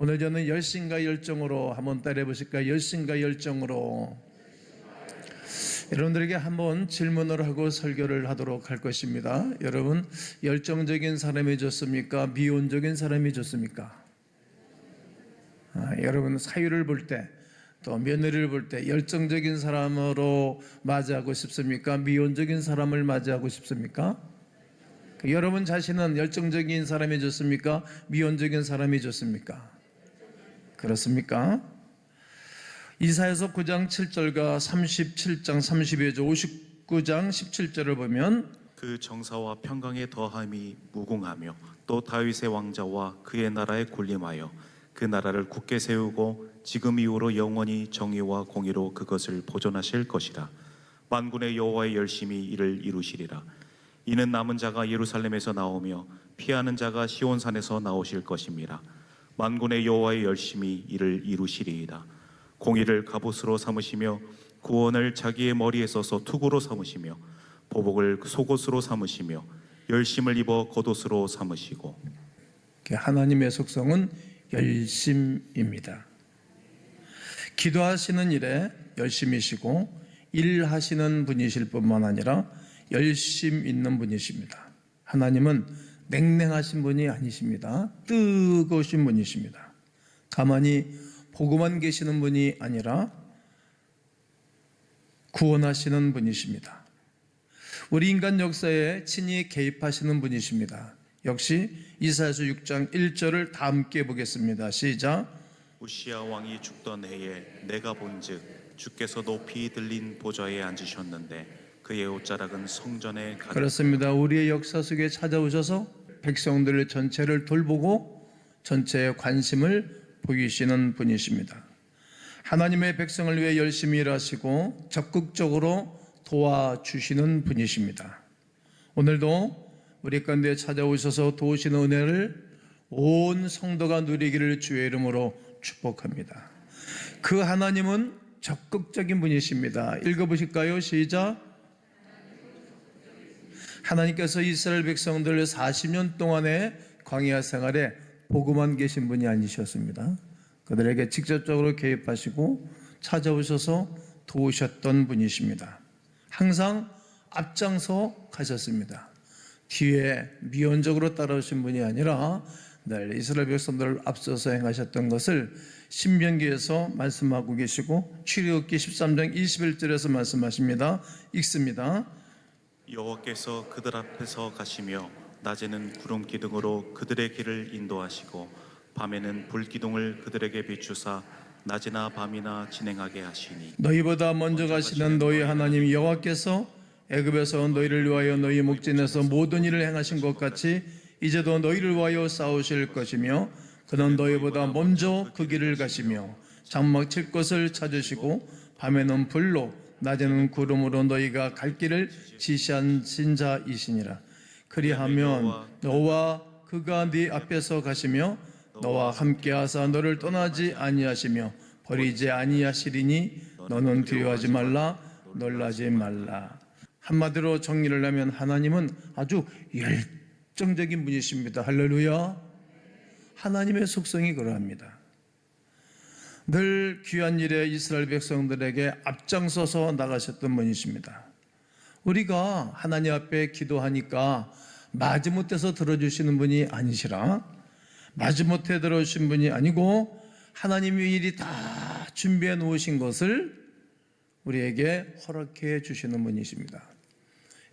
오늘 저는 열심과 열정으로 한번 따라해 보실까요? 열심과 열정으로. 여러분들에게 한번 질문을 하고 설교를 하도록 할 것입니다. 여러분, 열정적인 사람이 좋습니까? 미온적인 사람이 좋습니까? 여러분, 사유를 볼 때, 또 며느리를 볼 때 열정적인 사람으로 맞이하고 싶습니까? 미온적인 사람을 맞이하고 싶습니까? 여러분 자신은 열정적인 사람이 좋습니까? 미온적인 사람이 좋습니까? 그렇습니까? 이사야서 9장 7절과 37장 32절 59장 17절을 보면 그 정사와 평강의 더함이 무궁하며 또 다윗의 왕자와 그의 나라에 군림하여 그 나라를 굳게 세우고 지금 이후로 영원히 정의와 공의로 그것을 보존하실 것이라. 만군의 여호와의 열심히 이를 이루시리라. 이는 남은 자가 예루살렘에서 나오며 피하는 자가 시온산에서 나오실 것임이라. 만군의 여호와의 열심히 이를 이루시리이다. 공의를 갑옷으로 삼으시며 구원을 자기의 머리에 써서 투구로 삼으시며 보복을 속옷으로 삼으시며 열심을 입어 겉옷으로 삼으시고. 하나님의 속성은 열심입니다. 기도하시는 일에 열심이시고 일하시는 분이실 뿐만 아니라 열심 있는 분이십니다. 하나님은 냉랭하신 분이 아니십니다. 뜨거우신 분이십니다. 가만히 보고만 계시는 분이 아니라 구원하시는 분이십니다. 우리 인간 역사에 친히 개입하시는 분이십니다. 역시 이사야서 6장 1절을 다 함께 보겠습니다. 시작. 우시야 왕이 죽던 해에 내가 본즉 주께서 높이 들린 보좌에 앉으셨는데 그의 옷자락은 성전에 가득. 그렇습니다. 우리의 역사 속에 찾아오셔서 백성들 전체를 돌보고 전체의 관심을 보이시는 분이십니다. 하나님의 백성을 위해 열심히 일하시고 적극적으로 도와주시는 분이십니다. 오늘도 우리 가운데 찾아오셔서 도우시는 은혜를 온 성도가 누리기를 주의 이름으로 축복합니다. 그 하나님은 적극적인 분이십니다. 읽어보실까요? 시작. 하나님께서 이스라엘 백성들 40년 동안의 광야 생활에 보고만 계신 분이 아니셨습니다. 그들에게 직접적으로 개입하시고 찾아오셔서 도우셨던 분이십니다. 항상 앞장서 가셨습니다. 뒤에 미온적으로 따라오신 분이 아니라 늘 이스라엘 백성들을 앞서서 행하셨던 것을 신명기에서 말씀하고 계시고 출애굽기 13장 21절에서 말씀하십니다. 읽습니다. 여호와께서 그들 앞에서 가시며 낮에는 구름 기둥으로 그들의 길을 인도하시고 밤에는 불 기둥을 그들에게 비추사 낮이나 밤이나 진행하게 하시니 너희보다 먼저 가시는 너희 하나님 여호와께서 애굽에서 너희를 위하여 너희 목전에서 모든 일을 행하신 것 같이 이제도 너희를 위하여 싸우실 것이며 그는 너희보다 먼저 그 길을 가시며 장막 칠 것을 찾으시고 밤에는 불로 낮에는 구름으로 너희가 갈 길을 지시하신 자이시니라. 그리하면 너와 그가 네 앞에서 가시며 너와 함께하사 너를 떠나지 아니하시며 버리지 아니하시리니 너는 두려워하지 말라 놀라지 말라. 한마디로 정리를 하면 하나님은 아주 열정적인 분이십니다. 할렐루야. 하나님의 속성이 그러합니다. 늘 귀한 일에 이스라엘 백성들에게 앞장서서 나가셨던 분이십니다. 우리가 하나님 앞에 기도하니까 마지못해서 들어주시는 분이 아니시라, 마지못해 들어주신 분이 아니고 하나님이 미리 다 준비해 놓으신 것을 우리에게 허락해 주시는 분이십니다.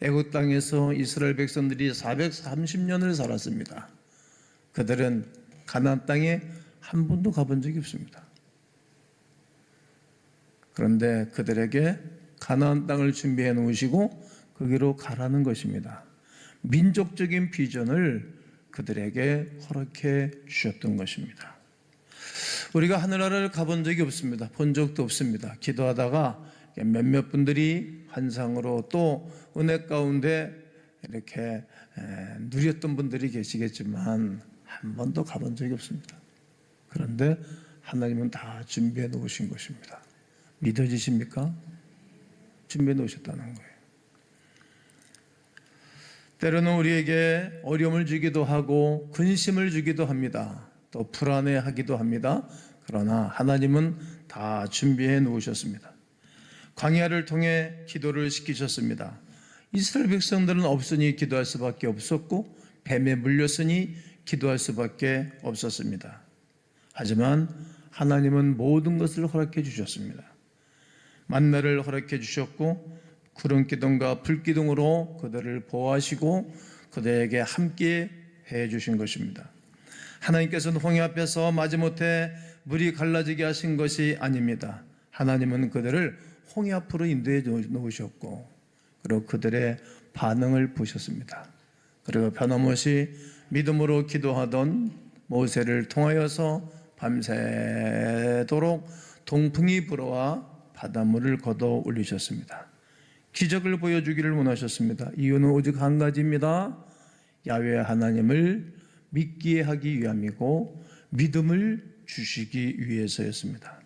애굽 땅에서 이스라엘 백성들이 430년을 살았습니다. 그들은 가나안 땅에 한 번도 가본 적이 없습니다. 그런데 그들에게 가나안 땅을 준비해 놓으시고 거기로 가라는 것입니다. 민족적인 비전을 그들에게 허락해 주셨던 것입니다. 우리가 하늘나라를 가본 적이 없습니다. 본 적도 없습니다. 기도하다가 몇몇 분들이 환상으로 또 은혜 가운데 이렇게 누렸던 분들이 계시겠지만 한 번도 가본 적이 없습니다. 그런데 하나님은 다 준비해 놓으신 것입니다. 믿어지십니까? 준비해 놓으셨다는 거예요. 때로는 우리에게 어려움을 주기도 하고 근심을 주기도 합니다. 또 불안해하기도 합니다. 그러나 하나님은 다 준비해 놓으셨습니다. 광야를 통해 기도를 시키셨습니다. 이스라엘 백성들은 없으니 기도할 수밖에 없었고 뱀에 물렸으니 기도할 수밖에 없었습니다. 하지만 하나님은 모든 것을 허락해 주셨습니다. 만나를 허락해 주셨고 구름 기둥과 불 기둥으로 그들을 보호하시고 그들에게 함께 해 주신 것입니다. 하나님께서는 홍해 앞에서 마지못해 물이 갈라지게 하신 것이 아닙니다. 하나님은 그들을 홍해 앞으로 인도해 놓으셨고 그리고 그들의 반응을 보셨습니다. 그리고 변함없이 믿음으로 기도하던 모세를 통하여서 밤새도록 동풍이 불어와 바닷물을 걷어 올리셨습니다. 기적을 보여주기를 원하셨습니다. 이유는 오직 한 가지입니다. 야훼 하나님을 믿게 하기 위함이고 믿음을 주시기 위해서였습니다.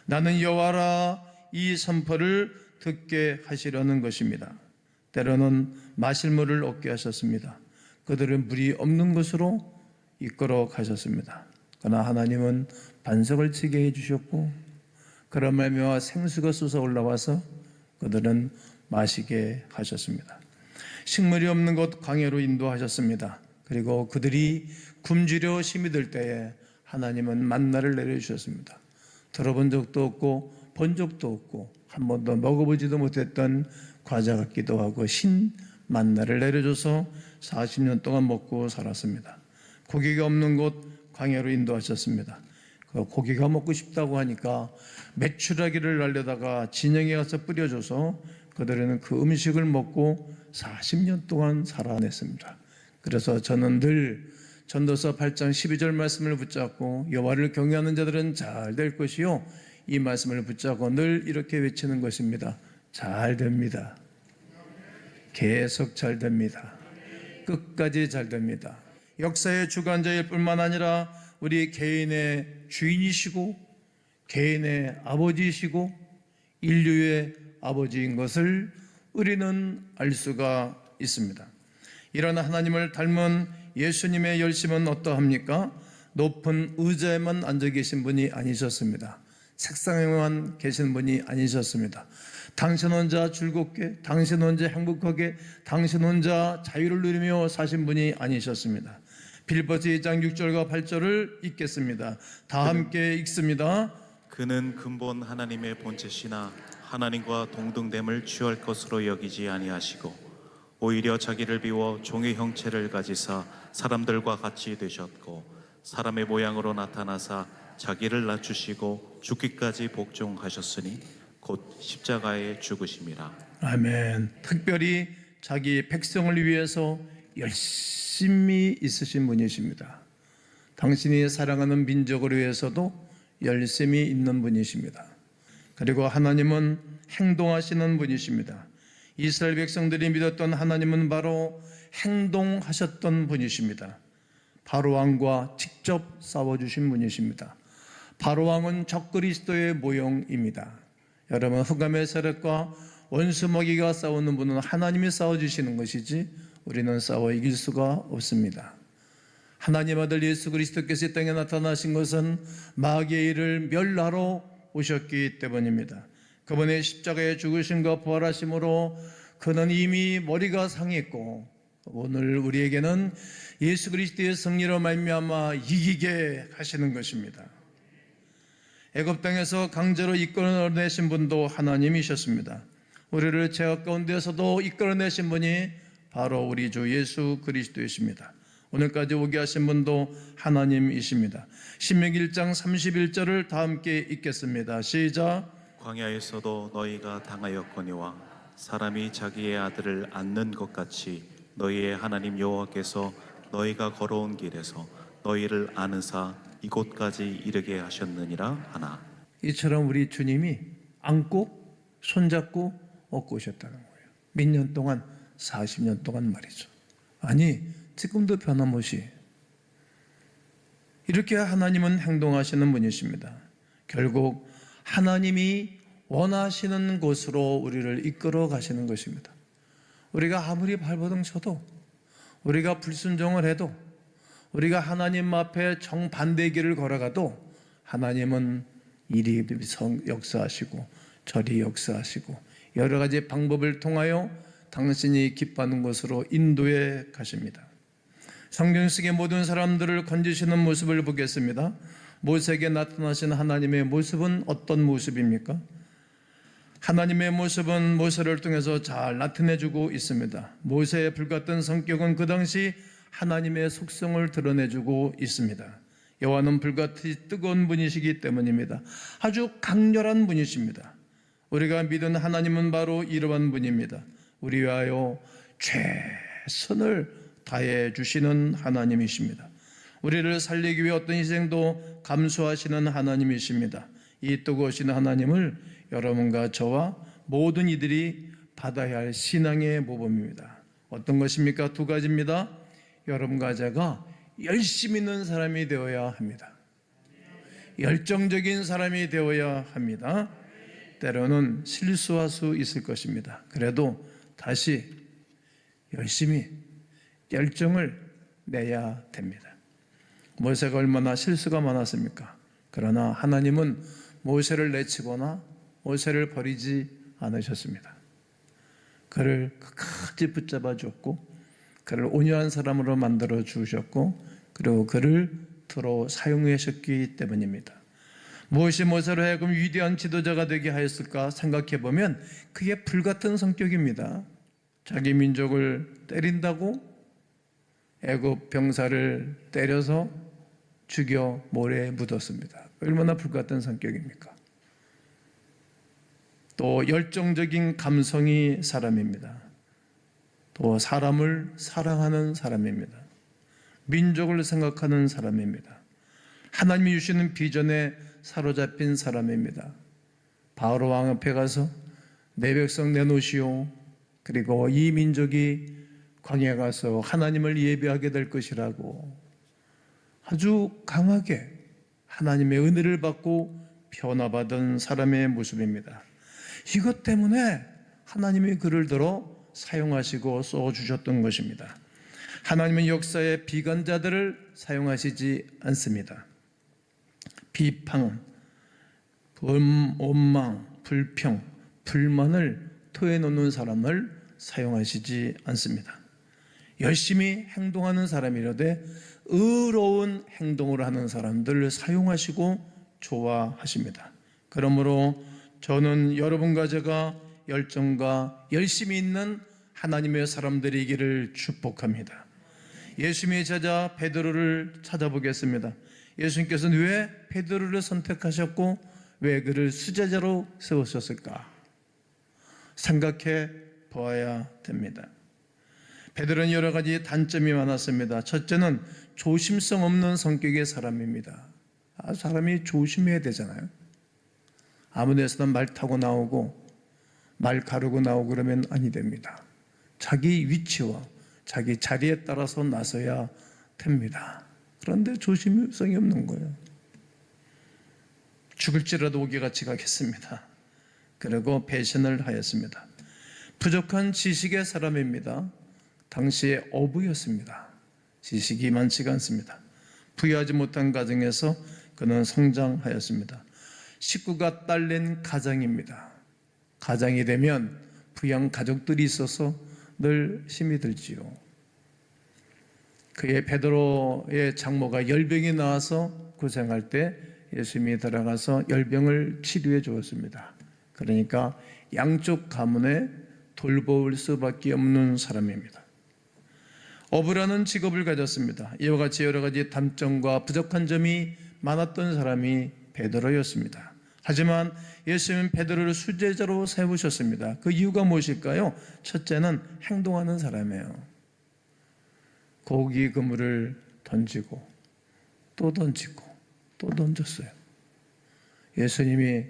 나는 여호와라 이 선포를 듣게 하시려는 것입니다. 때로는 마실 물을 얻게 하셨습니다. 그들은 물이 없는 곳으로 이끌어 가셨습니다. 그러나 하나님은 반석을 치게 해주셨고 그런 말미암아 생수가 솟아 올라와서 그들은 마시게 하셨습니다. 식물이 없는 곳 광야로 인도하셨습니다. 그리고 그들이 굶주려 힘이 들 때에 하나님은 만나를 내려주셨습니다. 들어본 적도 없고 본 적도 없고 한 번도 먹어보지도 못했던 과자 같기도 하고 신 만나를 내려줘서 40년 동안 먹고 살았습니다. 고기가 없는 곳 광야로 인도하셨습니다. 그 고기가 먹고 싶다고 하니까 메추라기를 날려다가 진영에 가서 뿌려줘서 그들은 그 음식을 먹고 40년 동안 살아냈습니다. 그래서 저는 늘 전도서 8장 12절 말씀을 붙잡고 여호와를 경외하는 자들은 잘 될 것이요 이 말씀을 붙잡고 늘 이렇게 외치는 것입니다. 잘 됩니다. 계속 잘 됩니다. 끝까지 잘 됩니다. 역사의 주관자일 뿐만 아니라 우리 개인의 주인이시고 개인의 아버지이시고 인류의 아버지인 것을 우리는 알 수가 있습니다. 이런 하나님을 닮은 예수님의 열심은 어떠합니까? 높은 의자에만 앉아 계신 분이 아니셨습니다. 책상에만 계신 분이 아니셨습니다. 당신 혼자 즐겁게, 당신 혼자 행복하게, 당신 혼자 자유를 누리며 사신 분이 아니셨습니다. 빌립보서 2장 6절과 8절을 읽겠습니다. 다 함께 읽습니다. 그는 근본 하나님의 본체시나 하나님과 동등됨을 취할 것으로 여기지 아니하시고 오히려 자기를 비워 종의 형체를 가지사 사람들과 같이 되셨고 사람의 모양으로 나타나사 자기를 낮추시고 죽기까지 복종하셨으니 곧 십자가에 죽으심이라. 아멘. 특별히 자기 백성을 위해서 열심히 있으신 분이십니다. 당신이 사랑하는 민족을 위해서도 열심히 있는 분이십니다. 그리고 하나님은 행동하시는 분이십니다. 이스라엘 백성들이 믿었던 하나님은 바로 행동하셨던 분이십니다. 바로왕과 직접 싸워주신 분이십니다. 바로왕은 적그리스도의 모형입니다. 여러분, 흑암의 세력과 원수 마귀가 싸우는 분은 하나님이 싸워주시는 것이지 우리는 싸워 이길 수가 없습니다. 하나님 아들 예수 그리스도께서 이 땅에 나타나신 것은 마귀의 일을 멸하러 오셨기 때문입니다. 그분의 십자가에 죽으심과 부활하심으로 그는 이미 머리가 상했고 오늘 우리에게는 예수 그리스도의 승리로 말미암아 이기게 하시는 것입니다. 애굽 땅에서 강제로 이끌어내신 분도 하나님이셨습니다. 우리를 죄악 가운데서도 이끌어내신 분이 바로 우리 주 예수 그리스도이십니다. 오늘까지 오게 하신 분도 하나님이십니다. 신명기 1장 31절을 다 함께 읽겠습니다. 시작. 광야에서도 너희가 당하였거니와 사람이 자기의 아들을 안는 것 같이 너희의 하나님 여호와께서 너희가 걸어온 길에서 너희를 안으사 이곳까지 이르게 하셨느니라 하나. 이처럼 우리 주님이 안고 손잡고 얻고 오셨다는 거예요. 몇 년 동안? 40년 동안 말이죠. 아니 지금도 변함없이 이렇게 하나님은 행동하시는 분이십니다. 결국 하나님이 원하시는 곳으로 우리를 이끌어 가시는 것입니다. 우리가 아무리 발버둥 쳐도 우리가 불순종을 해도 우리가 하나님 앞에 정반대의 길을 걸어가도 하나님은 이리 역사하시고 저리 역사하시고 여러 가지 방법을 통하여 당신이 기뻐하는 곳으로 인도해 가십니다. 성경 속의 모든 사람들을 건지시는 모습을 보겠습니다. 모세에게 나타나신 하나님의 모습은 어떤 모습입니까? 하나님의 모습은 모세를 통해서 잘 나타내주고 있습니다. 모세의 불같은 성격은 그 당시 하나님의 속성을 드러내주고 있습니다. 여호와는 불같이 뜨거운 분이시기 때문입니다. 아주 강렬한 분이십니다. 우리가 믿은 하나님은 바로 이러한 분입니다. 우리 위하여 최선을 다해 주시는 하나님이십니다. 우리를 살리기 위해 어떤 희생도 감수하시는 하나님이십니다. 이 뜨거우신 하나님을 여러분과 저와 모든 이들이 받아야 할 신앙의 모범입니다. 어떤 것입니까? 두 가지입니다. 여러분과 제가 열심 있는 사람이 되어야 합니다. 열정적인 사람이 되어야 합니다. 때로는 실수할 수 있을 것입니다. 그래도 다시 열심히 열정을 내야 됩니다. 모세가 얼마나 실수가 많았습니까? 그러나 하나님은 모세를 내치거나 모세를 버리지 않으셨습니다. 그를 끝까지 붙잡아 주었고 그를 온유한 사람으로 만들어 주셨고 그리고 그를 들어 사용하셨기 때문입니다. 무엇이 모세로 하여금 위대한 지도자가 되게 하였을까 생각해 보면 그게 불같은 성격입니다. 자기 민족을 때린다고 애굽 병사를 때려서 죽여 모래에 묻었습니다. 얼마나 불같은 성격입니까? 또 열정적인 감성이 사람입니다. 또 사람을 사랑하는 사람입니다. 민족을 생각하는 사람입니다. 하나님이 주시는 비전에 사로잡힌 사람입니다. 바로 왕 앞에 가서 내 백성 내놓으시오. 그리고 이 민족이 광야에 가서 하나님을 예배하게 될 것이라고 아주 강하게 하나님의 은혜를 받고 변화받은 사람의 모습입니다. 이것 때문에 하나님이 그를 들어 사용하시고 써주셨던 것입니다. 하나님은 역사의 비관자들을 사용하시지 않습니다. 비판, 원망, 불평, 불만을 토해놓는 사람을 사용하시지 않습니다. 열심히 행동하는 사람이라되 의로운 행동을 하는 사람들을 사용하시고 좋아하십니다. 그러므로 저는 여러분과 제가 열정과 열심히 있는 하나님의 사람들이기를 축복합니다. 예수님의 제자 베드로를 찾아보겠습니다. 예수님께서는 왜 베드로를 선택하셨고 왜 그를 수제자로 세우셨을까? 생각해 보아야 됩니다. 베드로는 여러 가지 단점이 많았습니다. 첫째는 조심성 없는 성격의 사람입니다. 사람이 조심해야 되잖아요. 아무 데서나 말 타고 나오고 말 가르고 나오고 그러면 아니 됩니다. 자기 위치와 자기 자리에 따라서 나서야 됩니다. 그런데 조심성이 없는 거예요. 죽을지라도 오기같이 가겠습니다. 그리고 배신을 하였습니다. 부족한 지식의 사람입니다. 당시에 어부였습니다. 지식이 많지가 않습니다. 부유하지 못한 가정에서 그는 성장하였습니다. 식구가 딸린 가장입니다. 가장이 되면 부양 가족들이 있어서 늘 힘이 들지요. 그의 베드로의 장모가 열병이 나와서 고생할 때 예수님이 들어가서 열병을 치료해 주었습니다. 그러니까 양쪽 가문에 돌볼 수밖에 없는 사람입니다. 어부라는 직업을 가졌습니다. 이와 같이 여러 가지 단점과 부족한 점이 많았던 사람이 베드로였습니다. 하지만 예수님은 베드로를 수제자로 세우셨습니다. 그 이유가 무엇일까요? 첫째는 행동하는 사람이에요. 고기 그물을 던지고 또 던지고 또 던졌어요. 예수님이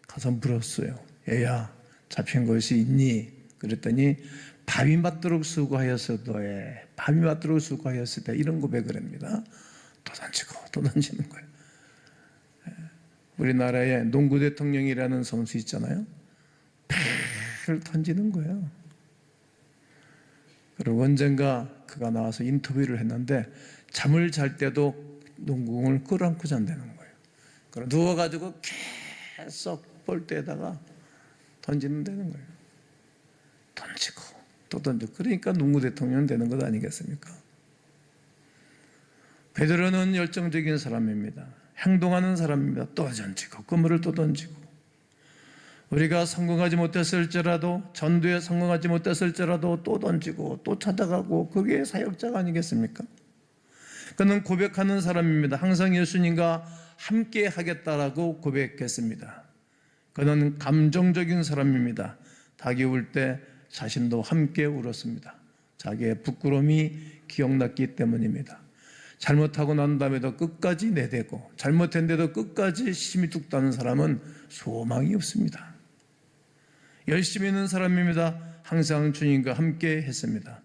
가서 물었어요. 얘야, 잡힌 것이 있니? 그랬더니 밥이 맞도록 수고하였어도에 밥이 맞도록 수고하였을 때 이런 고백을 합니다. 또 던지고 또 던지는 거예요. 우리나라에 농구 대통령이라는 선수 있잖아요. 배를 던지는 거예요. 그리고 언젠가 그가 나와서 인터뷰를 했는데 잠을 잘 때도 농구공을 끌어안고 잔다는 거예요. 그럼 누워가지고 계속 볼때에다가 던지는 되는 거예요. 던지고 또 던지고. 그러니까 농구 대통령 되는 것 아니겠습니까? 베드로는 열정적인 사람입니다. 행동하는 사람입니다. 또 던지고 그물을 또 던지고. 우리가 성공하지 못했을지라도, 전도에 성공하지 못했을지라도 또 던지고 또 찾아가고, 그게 사역자가 아니겠습니까? 그는 고백하는 사람입니다. 항상 예수님과 함께 하겠다라고 고백했습니다. 그는 감정적인 사람입니다. 닭이 울 때 자신도 함께 울었습니다. 자기의 부끄러움이 기억났기 때문입니다. 잘못하고 난 다음에도 끝까지 내대고, 잘못했는데도 끝까지 심이 뚝 따는 사람은 소망이 없습니다. 열심히 있는 사람입니다. 항상 주님과 함께 했습니다.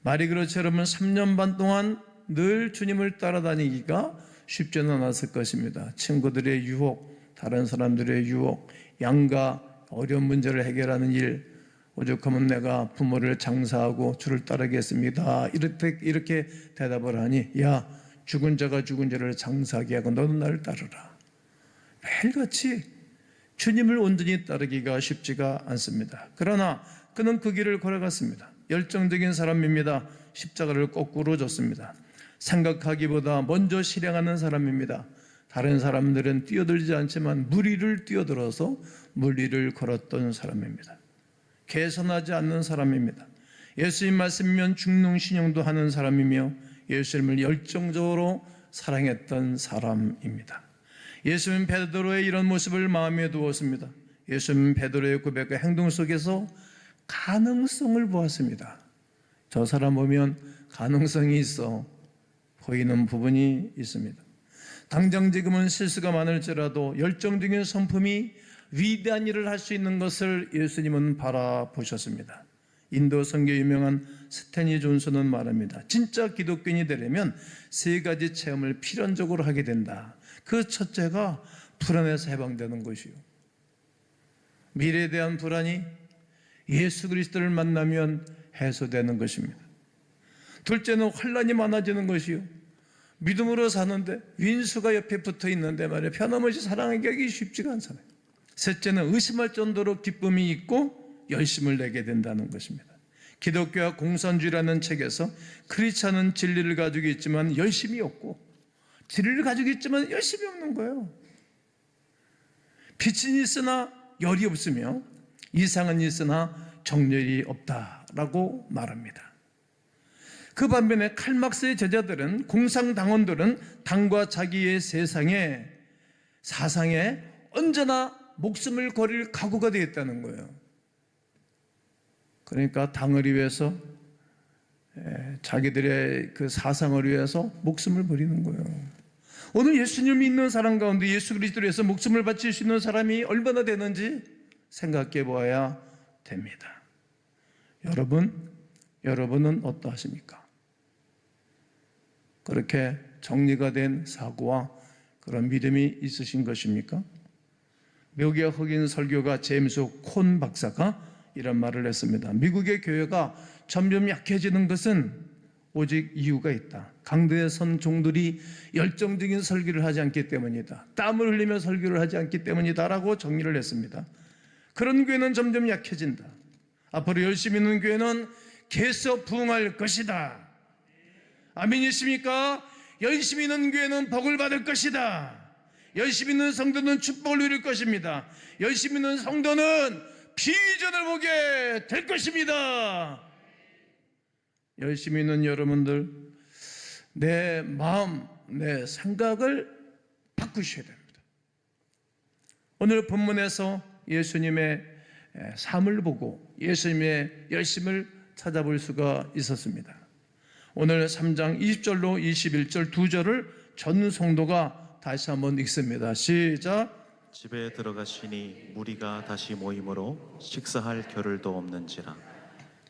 말이 그렇지 여러분, 3년 반 동안 늘 주님을 따라다니기가 쉽지는 않았을 것입니다. 친구들의 유혹, 다른 사람들의 유혹, 양가 어려운 문제를 해결하는 일, 오죽하면 내가 부모를 장사하고 주를 따르겠습니다. 이렇게 대답을 하니, 야, 죽은 자가 죽은 자를 장사하게 하고 너는 나를 따르라. 매일같이 주님을 온전히 따르기가 쉽지가 않습니다. 그러나 그는 그 길을 걸어갔습니다. 열정적인 사람입니다. 십자가를 거꾸로 졌습니다. 생각하기보다 먼저 실행하는 사람입니다. 다른 사람들은 뛰어들지 않지만 무리를 뛰어들어서 물리를 걸었던 사람입니다. 개선하지 않는 사람입니다. 예수님 말씀이면 중농신용도 하는 사람이며 예수님을 열정적으로 사랑했던 사람입니다. 예수님 베드로의 이런 모습을 마음에 두었습니다. 예수님 베드로의 고백과 행동 속에서 가능성을 보았습니다. 저 사람 보면 가능성이 있어 보이는 부분이 있습니다. 당장 지금은 실수가 많을지라도 열정적인 성품이 위대한 일을 할 수 있는 것을 예수님은 바라보셨습니다. 인도 선교 유명한 스탠리 존슨은 말합니다. 진짜 기독교인이 되려면 3가지 체험을 필연적으로 하게 된다. 그 첫째가 불안에서 해방되는 것이요, 미래에 대한 불안이 예수 그리스도를 만나면 해소되는 것입니다. 둘째는 환난이 많아지는 것이요, 믿음으로 사는데 윈수가 옆에 붙어 있는데 말이야 편함없이 사랑하기 하기 쉽지가 않잖아요. 셋째는 의심할 정도로 기쁨이 있고 열심을 내게 된다는 것입니다. 기독교와 공산주의라는 책에서 크리스찬은 진리를 가지고 있지만 열심이 없고, 진리를 가지고 있지만 열심이 없는 거예요. 빛은 있으나 열이 없으며 이상은 있으나 정열이 없다라고 말합니다. 그 반면에 칼막스의 제자들은, 공산당원들은 당과 자기의 사상에 언제나 목숨을 걸릴 각오가 되었다는 거예요. 그러니까 당을 위해서, 자기들의 그 사상을 위해서 목숨을 버리는 거예요. 오늘 예수님을 믿는 사람 가운데 예수 그리스도를 위해서 목숨을 바칠 수 있는 사람이 얼마나 되는지 생각해 보아야 됩니다. 여러분은 어떠하십니까? 그렇게 정리가 된 사고와 그런 믿음이 있으신 것입니까? 미국의 흑인 설교가 제임스 콘 박사가 이런 말을 했습니다. 미국의 교회가 점점 약해지는 것은 오직 이유가 있다. 강대에 선 종들이 열정적인 설교를 하지 않기 때문이다. 땀을 흘리며 설교를 하지 않기 때문이다 라고 정리를 했습니다. 그런 교회는 점점 약해진다. 앞으로 열심히 있는 교회는 계속 부흥할 것이다. 아멘이십니까? 열심히 있는 교회는 복을 받을 것이다. 열심히 있는 성도는 축복을 누릴 것입니다. 열심히 있는 성도는 비전을 보게 될 것입니다. 열심히 있는 여러분들, 내 마음, 내 생각을 바꾸셔야 됩니다. 오늘 본문에서 예수님의 삶을 보고 예수님의 열심을 찾아볼 수가 있었습니다. 오늘 3장 20절로 21절 2절을 전 성도가 다시 한번 읽습니다. 시작. 집에 들어가시니 무리가 다시 모이므로 식사할 겨를도 없는지라.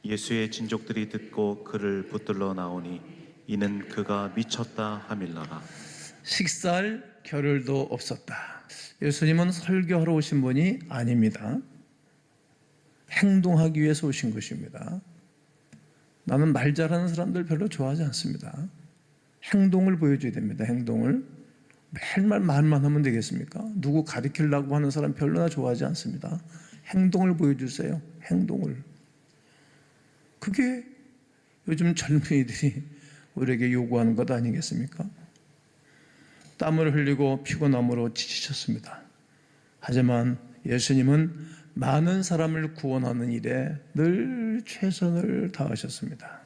예수의 진족들이 듣고 그를 붙들러 나오니 이는 그가 미쳤다 하밀러라. 식사할 겨를도 없었다. 예수님은 설교하러 오신 분이 아닙니다. 행동하기 위해서 오신 것입니다. 나는 말 잘하는 사람들 별로 좋아하지 않습니다. 행동을 보여줘야 됩니다. 행동을. 매일말 말만 하면 되겠습니까? 누구 가리키려고 하는 사람 별로나 좋아하지 않습니다. 행동을 보여주세요. 행동을. 그게 요즘 젊은이들이 우리에게 요구하는 것 아니겠습니까? 땀을 흘리고 피곤함으로 지치셨습니다. 하지만 예수님은 많은 사람을 구원하는 일에 늘 최선을 다하셨습니다.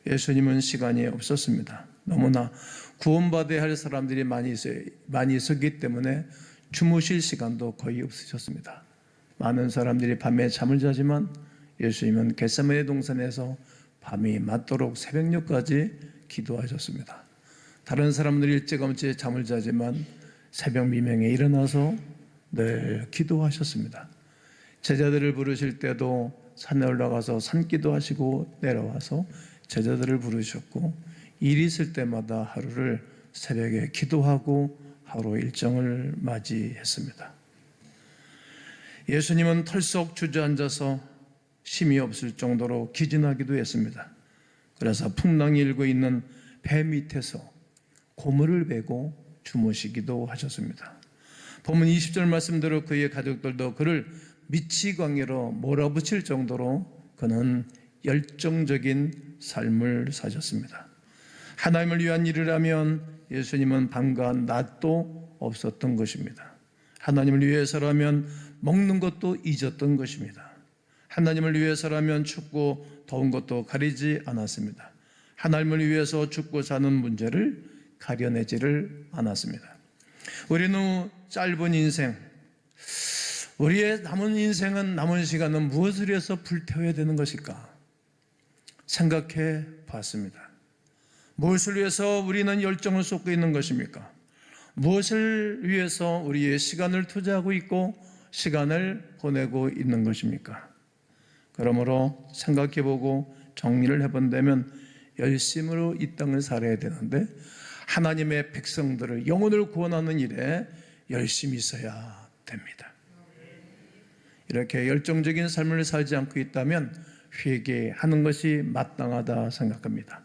예수님은 시간이 없었습니다. 너무나 구원받아야 할 사람들이 많이 있었기 때문에 주무실 시간도 거의 없으셨습니다. 많은 사람들이 밤에 잠을 자지만 예수님은 겟세마네 동산에서 밤이 맞도록 새벽녘까지 기도하셨습니다. 다른 사람들이 일찌감치 잠을 자지만 새벽 미명에 일어나서 늘 기도하셨습니다. 제자들을 부르실 때도 산에 올라가서 산기도 하시고 내려와서 제자들을 부르셨고, 일이 있을 때마다 하루를 새벽에 기도하고 하루 일정을 맞이했습니다. 예수님은 털썩 주저앉아서 힘이 없을 정도로 기진하기도 했습니다. 그래서 풍랑이 일고 있는 배 밑에서 고무를 베고 주무시기도 하셨습니다. 본문 20절 말씀대로 그의 가족들도 그를 미치광이로 몰아붙일 정도로 그는 열정적인 삶을 사셨습니다. 하나님을 위한 일을 하면 예수님은 밤과 낮도 없었던 것입니다. 하나님을 위해서라면 먹는 것도 잊었던 것입니다. 하나님을 위해서라면 춥고 더운 것도 가리지 않았습니다. 하나님을 위해서 죽고 사는 문제를 가려내지를 않았습니다. 우리는 짧은 인생, 우리의 남은 인생은, 남은 시간은 무엇을 위해서 불태워야 되는 것일까 생각해 봤습니다. 무엇을 위해서 우리는 열정을 쏟고 있는 것입니까? 무엇을 위해서 우리의 시간을 투자하고 있고 시간을 보내고 있는 것입니까? 그러므로 생각해보고 정리를 해본다면 열심으로 이 땅을 살아야 되는데 하나님의 백성들을, 영혼을 구원하는 일에 열심히 있어야 됩니다. 이렇게 열정적인 삶을 살지 않고 있다면 회개하는 것이 마땅하다 생각합니다.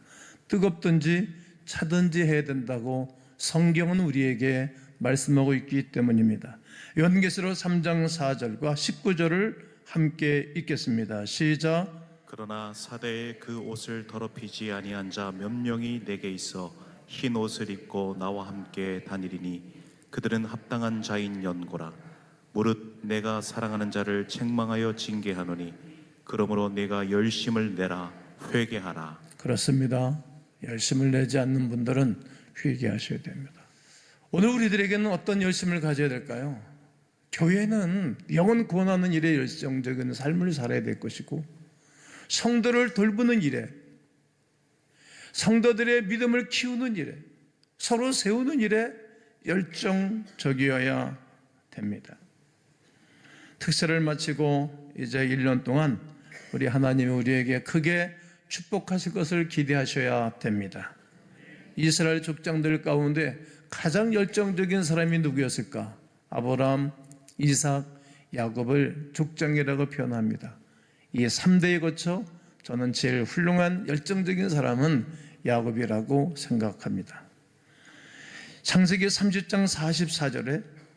뜨겁든지 차든지 해야 된다고 성경은 우리에게 말씀하고 있기 때문입니다. 요한계시록 3장 4절과 19절을 함께 읽겠습니다. 시작. 그러나 사대에 그 옷을 더럽히지 아니한 자 몇 명이 내게 있어 흰 옷을 입고 나와 함께 다니리니 그들은 합당한 자인 연고라. 무릇 내가 사랑하는 자를 책망하여 징계하노니 그러므로 내가 열심을 내라. 회개하라. 그렇습니다. 열심을 내지 않는 분들은 회개하셔야 됩니다. 오늘 우리들에게는 어떤 열심을 가져야 될까요? 교회는 영혼 구원하는 일에 열정적인 삶을 살아야 될 것이고, 성도를 돌보는 일에, 성도들의 믿음을 키우는 일에, 서로 세우는 일에 열정적이어야 됩니다. 특세를 마치고 이제 1년 동안 우리 하나님이 우리에게 크게 축복하실 것을 기대하셔야 됩니다. 이스라엘 족장들 가운데 가장 열정적인 사람이 누구였을까? 아브라함, 이삭, 야곱을 족장이라고 표현합니다. 이 3대에 거쳐 저는 제일 훌륭한 열정적인 사람은 야곱이라고 생각합니다. 창세기 30장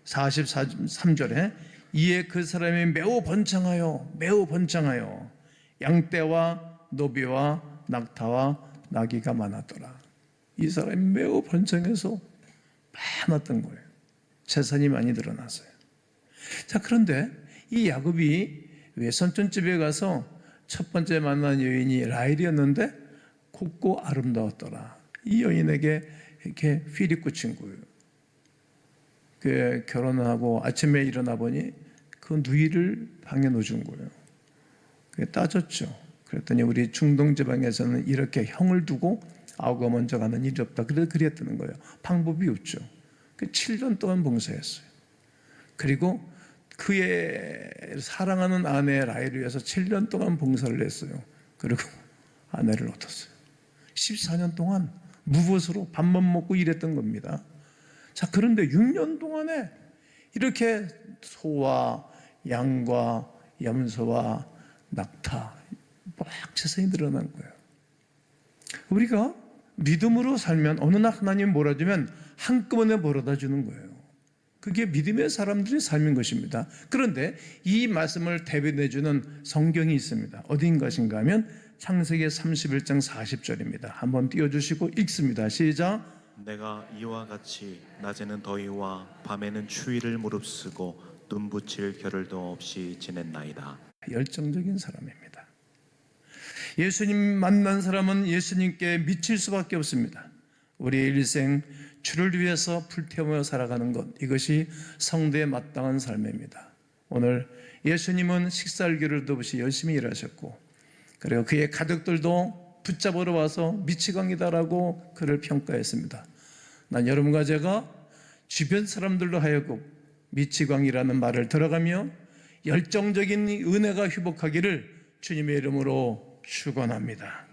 43절에 이에 그 사람이 매우 번창하여 양떼와 노비와 낙타와 나귀가 많았더라. 이 사람이 매우 번창해서 많았던 거예요. 재산이 많이 늘어났어요. 자, 그런데 이 야곱이 외손촌집에 가서 첫 번째 만난 여인이 라헬이었는데 곱고 아름다웠더라. 이 여인에게 이렇게 필이 꽂힌 거예요. 그 결혼을 하고 아침에 일어나 보니 그 누이를 방에 놓아준 거예요. 그게 따졌죠. 그랬더니 우리 중동 지방에서는 이렇게 형을 두고 아우가 먼저 가는 일이 없다. 그랬다는 거예요. 방법이 없죠. 7년 동안 봉사했어요. 그리고 그의 사랑하는 아내 라헬을 위해서 7년 동안 봉사를 했어요. 그리고 아내를 얻었어요. 14년 동안 무벗으로 밥만 먹고 일했던 겁니다. 자, 그런데 6년 동안에 이렇게 소와 양과 염소와 낙타 빡치성이 드러난 거예요. 우리가 믿음으로 살면 어느 날 하나님 몰아주면 한꺼번에 몰아다 주는 거예요. 그게 믿음의 사람들의 삶인 것입니다. 그런데 이 말씀을 대변해주는 성경이 있습니다. 어디인 것인가 하면 창세기 31장 40절입니다. 한번 띄워주시고 읽습니다. 시작. 내가 이와 같이 낮에는 더위와 밤에는 추위를 무릅쓰고 눈 붙일 겨를도 없이 지냈나이다. 열정적인 사람입니다. 예수님 만난 사람은 예수님께 미칠 수밖에 없습니다. 우리의 일생 주를 위해서 불태우며 살아가는 것, 이것이 성도에 마땅한 삶입니다. 오늘 예수님은 식사할 겨를도 없이 열심히 일하셨고, 그리고 그의 가족들도 붙잡으러 와서 미치광이다라고 그를 평가했습니다. 난 여러분과 제가 주변 사람들로 하여금 미치광이라는 말을 들어가며 열정적인 은혜가 회복하기를 주님의 이름으로 축원합니다.